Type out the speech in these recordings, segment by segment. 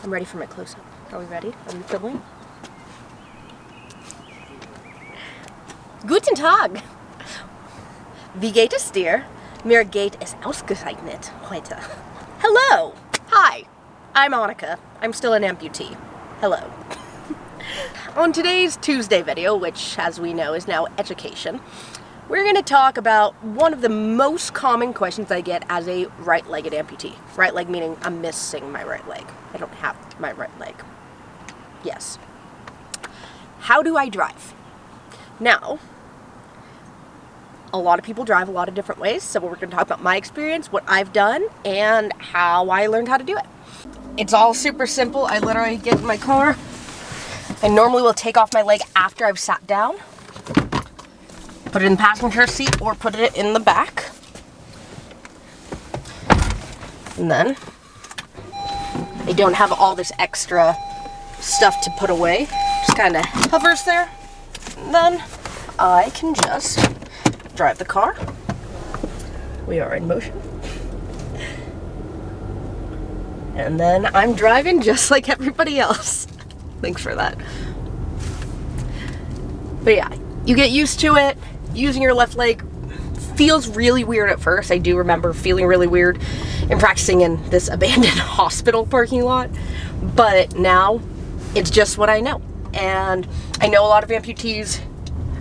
I'm ready for my close-up. Are we ready? Are we filming? Guten Tag! Wie geht es dir? Mir geht es ausgezeichnet heute. Hello! Hi! I'm Annika. I'm still an amputee. Hello. On today's Tuesday video, which as we know is now education, we're going to talk about one of the most common questions I get as a right-legged amputee. Right leg meaning I'm missing my right leg. I don't have my right leg. Yes. How do I drive? Now, a lot of people drive a lot of different ways, so we're going to talk about my experience, what I've done, and how I learned how to do it. It's all super simple. I literally get in my car. I normally will take off my leg after I've sat down, put it in the passenger seat or put it in the back, and then I don't have all this extra stuff to put away. Just kind of hovers there, and then I can just drive the car. We are in motion. And then I'm driving just like everybody else. Thanks for that. But yeah, you get used to it. Using your left leg feels really weird at first. I do remember feeling really weird in practicing in this abandoned hospital parking lot. But now it's just what I know. And I know a lot of amputees.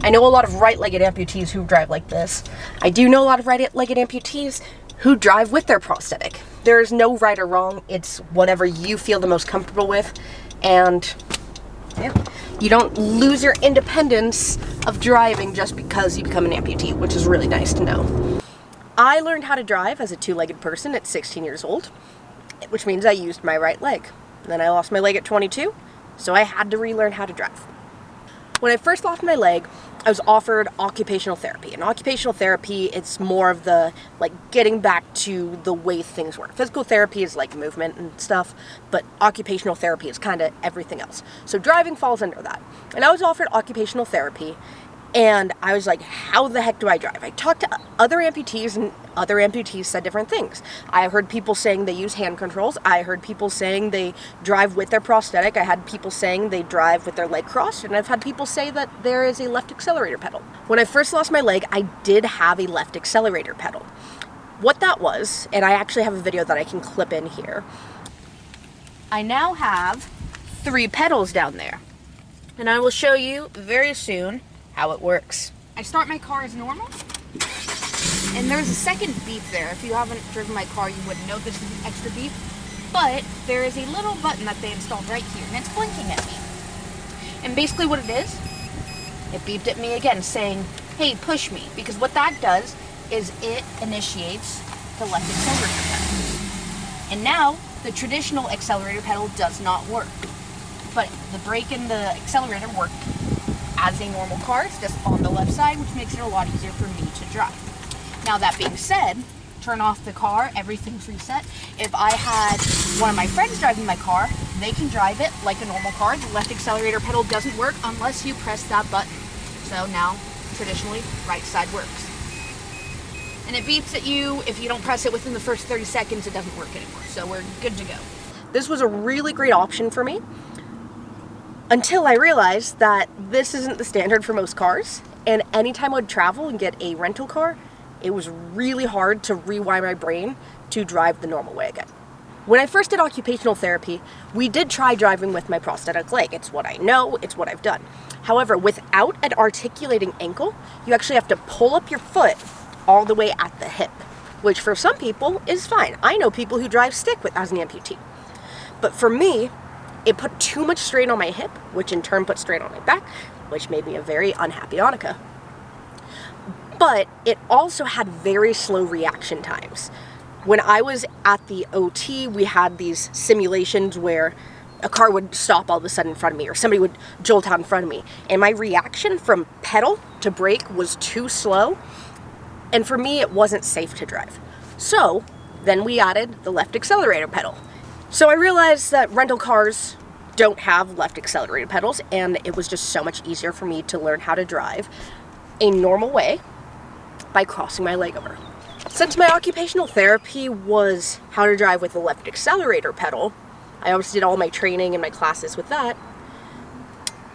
I know a lot of right-legged amputees who drive like this. I do know a lot of right-legged amputees who drive with their prosthetic. There's no right or wrong. It's whatever you feel the most comfortable with. And yeah, you don't lose your independence of driving just because you become an amputee, which is really nice to know. I learned how to drive as a two-legged person at 16 years old, which means I used my right leg. Then I lost my leg at 22, so I had to relearn how to drive. When I first lost my leg, I was offered occupational therapy. And occupational therapy, it's more of the, getting back to the way things work. Physical therapy is like movement and stuff, but occupational therapy is kind of everything else. So driving falls under that. And I was offered occupational therapy, and I was like, how the heck do I drive? I talked to other amputees, and other amputees said different things. I heard people saying they use hand controls. I heard people saying they drive with their prosthetic. I had people saying they drive with their leg crossed, and I've had people say that there is a left accelerator pedal. When I first lost my leg, I did have a left accelerator pedal. What that was, and I actually have a video that I can clip in here, I now have 3 pedals down there. And I will show you very soon how it works. I start my car as normal, and there's a second beep there. If you haven't driven my car, you wouldn't know this is an extra beep, but there is a little button that they installed right here, and it's blinking at me. And basically what it is, it beeped at me again saying, hey, push me, because what that does is it initiates the left accelerator pedal. And now, the traditional accelerator pedal does not work, but the brake and the accelerator work as a normal car. It's just on the left side, which makes it a lot easier for me to drive. Now that being said, turn off the car, everything's reset. If I had one of my friends driving my car, they can drive it like a normal car. The left accelerator pedal doesn't work unless you press that button. So now, traditionally, right side works. And it beeps at you. If you don't press it within the first 30 seconds, it doesn't work anymore. So we're good to go. This was a really great option for me, until I realized that this isn't the standard for most cars, and anytime I would travel and get a rental car, it was really hard to rewire my brain to drive the normal way again. When I first did occupational therapy, we did try driving with my prosthetic leg. It's what I know, it's what I've done. However, without an articulating ankle, you actually have to pull up your foot all the way at the hip, which for some people is fine. I know people who drive stick with as an amputee. But for me, it put too much strain on my hip, which in turn put strain on my back, which made me a very unhappy Annika. But it also had very slow reaction times. When I was at the OT, we had these simulations where a car would stop all of a sudden in front of me, or somebody would jolt out in front of me, and my reaction from pedal to brake was too slow, and for me it wasn't safe to drive. So then we added the left accelerator pedal. So I realized that rental cars don't have left accelerator pedals, and it was just so much easier for me to learn how to drive a normal way by crossing my leg over. Since my occupational therapy was how to drive with the left accelerator pedal, I always did all my training and my classes with that.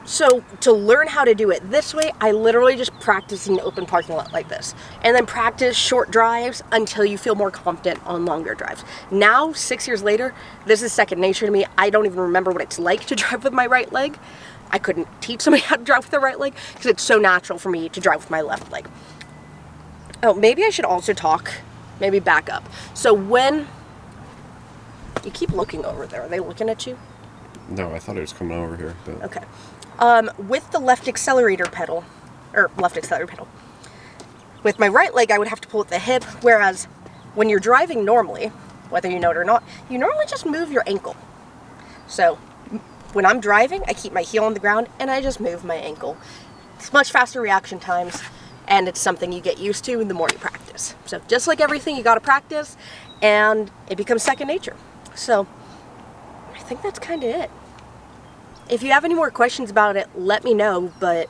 So to learn how to do it this way, I literally just practice in an open parking lot like this. And then practice short drives until you feel more confident on longer drives. Now, 6 years later, this is second nature to me. I don't even remember what it's like to drive with my right leg. I couldn't teach somebody how to drive with their right leg because it's so natural for me to drive with my left leg. Oh, maybe I should also talk, maybe back up. So when, you keep looking over there, are they looking at you? No, I thought it was coming over here. But... Okay. With the left accelerator pedal, with my right leg, I would have to pull at the hip, whereas when you're driving normally, whether you know it or not, you normally just move your ankle. So when I'm driving, I keep my heel on the ground and I just move my ankle. It's much faster reaction times, and it's something you get used to the more you practice. So just like everything, you gotta practice, and it becomes second nature. So I think that's kind of it. If you have any more questions about it, let me know, but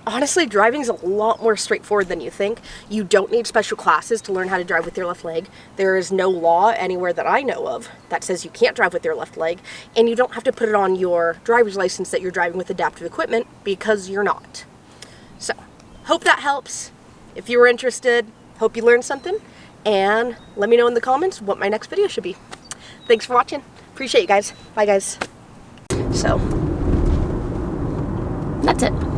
honestly, driving is a lot more straightforward than you think. You don't need special classes to learn how to drive with your left leg. There is no law anywhere that I know of that says you can't drive with your left leg, and you don't have to put it on your driver's license that you're driving with adaptive equipment, because you're not. So, hope that helps. If you were interested, hope you learned something, and let me know in the comments what my next video should be. Thanks for watching. Appreciate you guys. Bye guys. So, that's it.